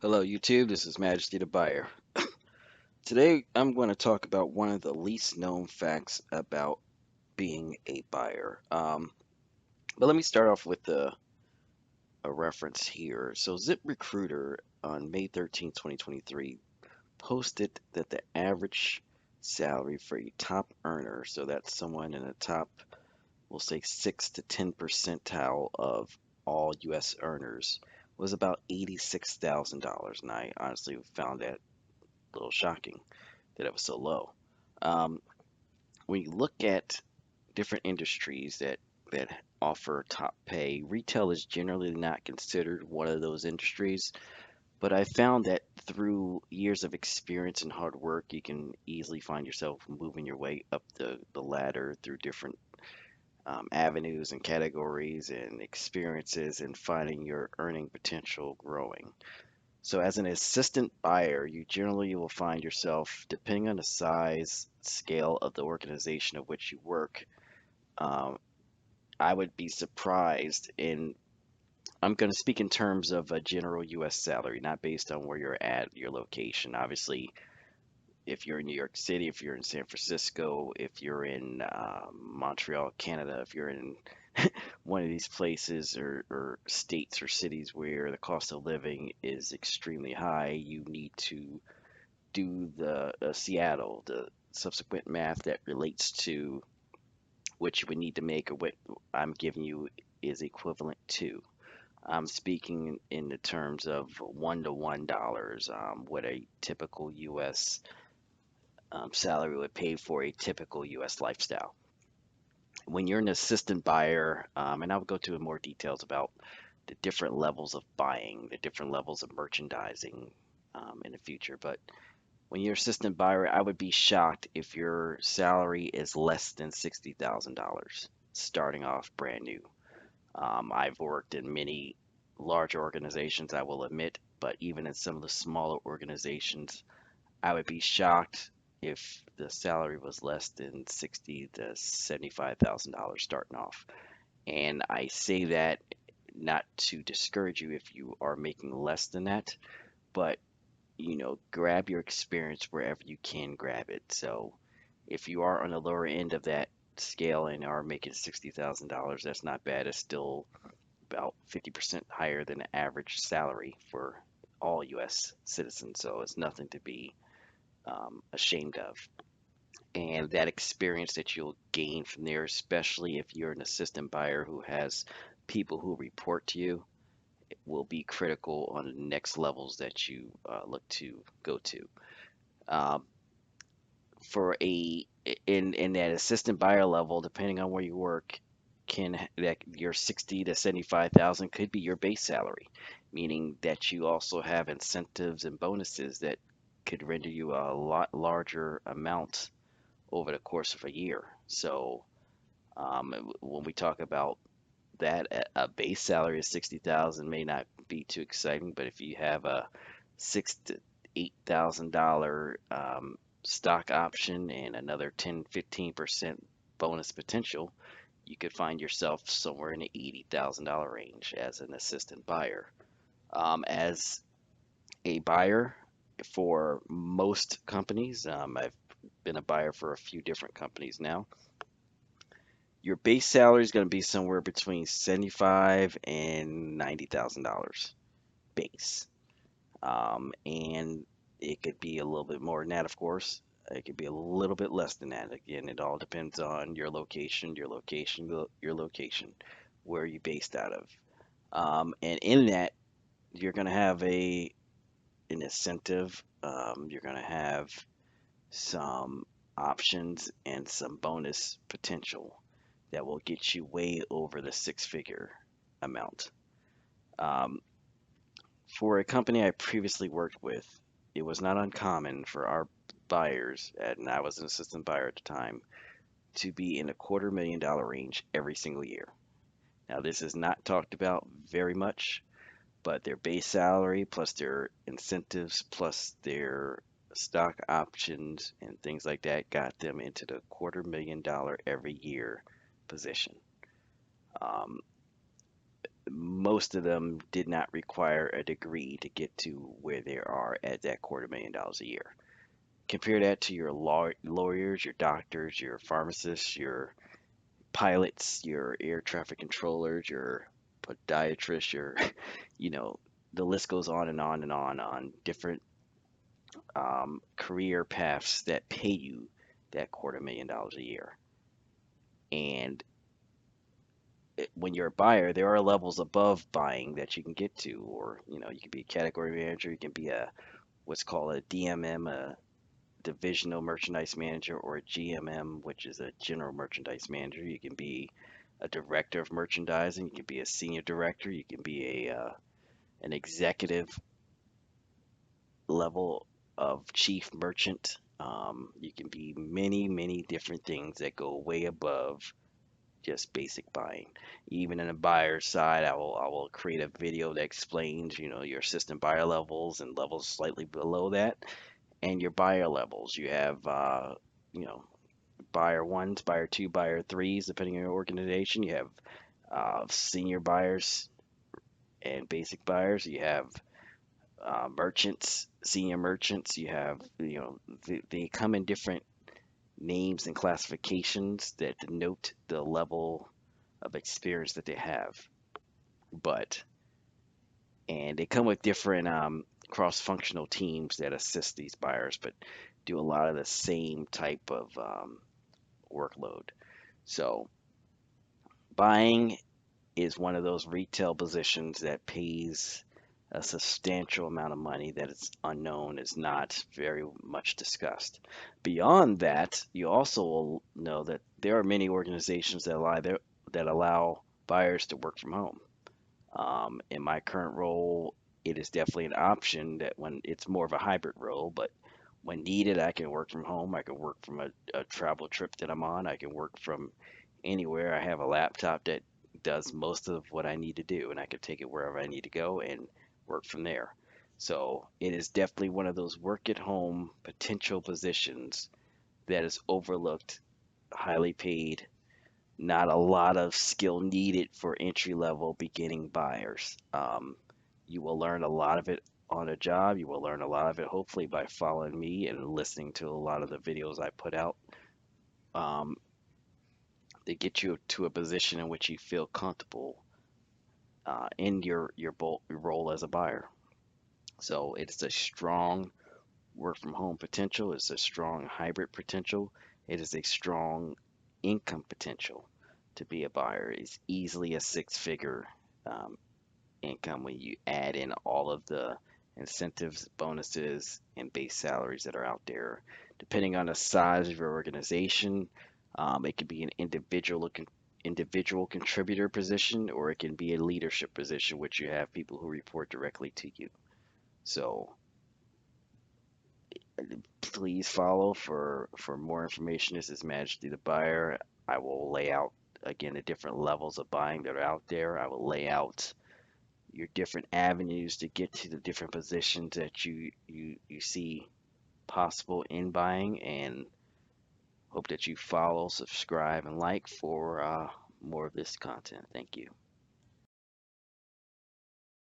Hello YouTube, this is Majesty the Buyer. Today I'm going to talk about one of the least known facts about being a buyer. But let me start off with a reference here. So ZipRecruiter on May 13th, 2023 posted that the average salary for a top earner, so that's someone in the top, we'll say 6 to 10 percentile of all US earners, was about $86,000. And I honestly found that a little shocking that it was so low. Um, when you look at different industries that offer top pay, retail is generally not considered one of those industries. But I found that through years of experience and hard work, you can easily find yourself moving your way up the ladder through different avenues and categories and experiences and finding your earning potential growing. So as an assistant buyer, you generally will find yourself, depending on the size, scale of the organization of which you work, um, I would be surprised in, I'm going to speak in terms of a general US salary, not based on where you're at, your location. Obviously, if you're in New York City, if you're in San Francisco, if you're in Montreal, Canada, if you're in one of these places or states or cities where the cost of living is extremely high, you need to do the Seattle, the subsequent math that relates to what you would need to make or what I'm giving you is equivalent to. I'm speaking in the terms of one to $1, what a typical U.S. Salary would pay for a typical U.S. lifestyle. When you're an assistant buyer, and I'll go to more details about the different levels of buying, the different levels of merchandising in the future, but when you're assistant buyer, I would be shocked if your salary is less than $60,000 starting off brand new. I've worked in many large organizations, I will admit, but even in some of the smaller organizations, I would be shocked if the salary was less than 60 to $75,000 starting off. And I say that not to discourage you if you are making less than that, but grab your experience wherever you can grab it. So if you are on the lower end of that scale and are making $60,000, that's not bad. It's still about 50% higher than the average salary for all US citizens. So it's nothing to be ashamed of. And that experience that you'll gain from there, especially if you're an assistant buyer who has people who report to you, will be critical on the next levels that you look to go to. Um, for a in that assistant buyer level, depending on where you work, can that your 60 to 75,000 could be your base salary, meaning that you also have incentives and bonuses that could render you a lot larger amount over the course of a year. So when we talk about that, a base salary of 60,000 may not be too exciting, but if you have a $6,000 to $8,000 stock option and another 10-15% bonus potential, you could find yourself somewhere in the $80,000 range as an assistant buyer. As a buyer for most companies, I've been a buyer for a few different companies now. Your base salary is going to be somewhere between 75 and $90,000 base. And it could be a little bit more than that, of course. It could be a little bit less than that. Again, it all depends on your location, where are you based out of. And in that, you're going to have an incentive. You're going to have some options and some bonus potential that will get you way over the six-figure amount. Um, for a company I previously worked with, it was not uncommon for our buyers, and I was an assistant buyer at the time, to be in a $250,000 range every single year. Now, this is not talked about very much, but their base salary plus their incentives plus their stock options and things like that got them into the $250,000 every year position. Um, most of them did not require a degree to get to where they are at that $250,000 a year. Compare that to your lawyers, your doctors, your pharmacists, your pilots, your air traffic controllers, your podiatrists, your, you know, the list goes on and on and on different career paths that pay you that $250,000 a year. And when you're a buyer, there are levels above buying that you can get to, or you can be a category manager, you can be a what's called a DMM, a divisional merchandise manager, or a GMM, which is a general merchandise manager. You can be a director of merchandising, you can be a senior director, you can be a an executive level of chief merchant. You can be many different things that go way above just basic buying. Even in the buyer side, I will create a video that explains, your assistant buyer levels and levels slightly below that, and your buyer levels. You have, buyer ones, buyer two, buyer threes, depending on your organization. You have senior buyers and basic buyers. You have merchants, senior merchants. You have, they come in different names and classifications that denote the level of experience that they have. But and they come with different cross-functional teams that assist these buyers, but do a lot of the same type of workload. So buying is one of those retail positions that pays a substantial amount of money that is unknown, is not very much discussed. Beyond that, you also will know that there are many organizations that allow buyers to work from home. In my current role, it is definitely an option that when it's more of a hybrid role, but when needed, I can work from home. I can work from a travel trip that I'm on. I can work from anywhere. I have a laptop that does most of what I need to do, and I can take it wherever I need to go and work from there. So it is definitely one of those work at home potential positions that is overlooked, highly paid, not a lot of skill needed for entry level beginning buyers. You will learn a lot of it on a job. You will learn a lot of it hopefully by following me and listening to a lot of the videos I put out. Um, they get you to a position in which you feel comfortable in your role as a buyer. So it's a strong work from home potential. It's a strong hybrid potential. It is a strong income potential to be a buyer. It's easily a six-figure um, income when you add in all of the incentives, bonuses, and base salaries that are out there. Depending on the size of your organization, it could be an individual contributor position, or it can be a leadership position, which you have people who report directly to you. So please follow for more information. This is Majesty the Buyer. I will lay out again the different levels of buying that are out there. I will lay out your different avenues to get to the different positions that you see possible in buying, and hope that you follow, subscribe, and like for more of this content. Thank you.